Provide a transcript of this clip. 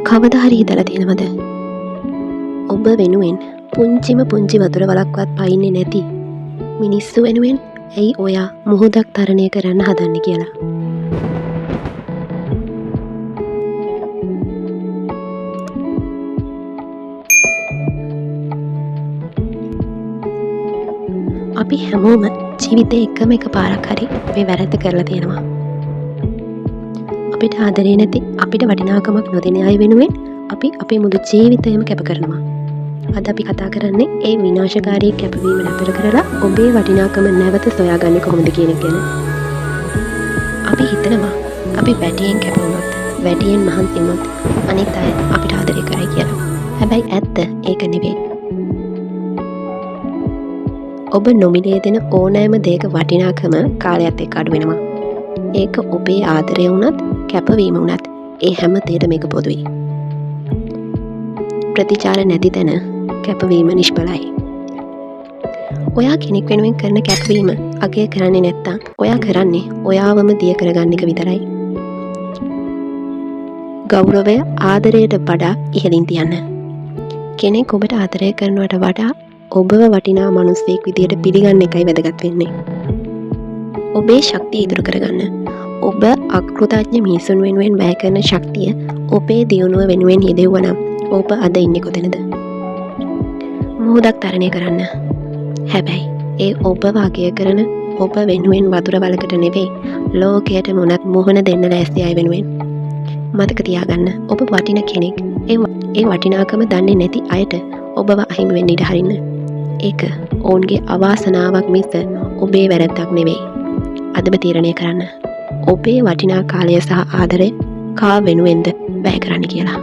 කවදා හරි හිතලා තියෙනවද? ඔබ වෙනුවෙන් පුංචිම පුංචි වතුර වලක්වත් පයින්නේ නැති මිනිස්සු වෙනුවෙන් ඇයි ඔයා මුහුදක් තරණය කරන්න හදන්නේ කියලා. අපි හැමෝම ජීවිතේ එකම එක පාරක් හරි මේ වැරද්ද කරලා තියෙනවා. අපිට ආදරේ නැති, අපිට වටිනාකමක් නොදෙන අය වෙනුවෙන් අපි අපේ මුළු ජීවිතයම කැප කරනවා. අද අපි කතා කරන්නේ ඒ විනාශකාරී කැපවීම නතර කරලා ඔබේ වටිනාකම නැවත සොයාගන්නේ කොහොමද කියන එක ගැන. අපි හිතනවා අපි වැඩියෙන් කැප වුණොත්, වැඩියෙන් මහන්සි වුණොත් අනිත් අය අපිට ආදරේ කරයි කියලා. හැබැයි ඇත්ත ඒක නෙවෙයි. ඔබ නොමිලේ දෙන ඕනෑම දෙයක වටිනාකම කාලයත් එක්ක අඩු වෙනවා. ඒක ඔබේ ආදරය වුණත්, කැපවීම වුණත් ඒ හැම දෙයකටම මේක පොදුයි. ප්‍රතිචාර නැති තැන කැපවීම නිෂ්ඵලයි. ඔයා කෙනෙක් වෙනුවෙන් කරන කැපවීම අගය කරන්නේ නැත්තම් ඔයා කරන්නේ ඔයාවම දිය කරගන්න එක විතරයි. ගෞරවය ආදරයට වඩා ඉහළින් තියන්න. කෙනෙක් ඔබට ආදරය කරනවට වඩා ඔබව වටිනා මනුස්සයෙක් විදියට පිළිගන්න එකයි වැදගත් වෙන්නේ. ඔබේ ශක්තිය ඉදිරි කරගන්න. ඔබ අකෘතඥ මිනිසුන් වෙනුවෙන් වැය කරන ශක්තිය ඔබේ දියුණුව වෙනුවෙන් යෙදෙව්වනම් ඔබ අද ඉන්නේ කොතැනද? මුහුදක් තරණය කරන්න. හැබැයි ඒ ඔබ වාගය කරන, ඔබ වෙනුවෙන් වතුර වලකට නෙවෙයි, ලෝකයට මොනත් මුහුණ දෙන්න ලෑස්ති අය වෙනුවෙන්. මතක තියාගන්න, ඔබ වටින කෙනෙක්. ඒ වටිනාකම දන්නේ නැති අයට ඔබව අහිමි වෙන්න ඉඩ හරින්න. ඒක ඔවුන්ගේ අවාසනාවක් මිස ඔබේ වැරැද්දක් නෙවෙයි. අදම තීරණය කරන්න. ඔබේ වටිනා කාලය සහ ආදරය කා වෙනුවෙන්ද වැය කරන්න කියලා.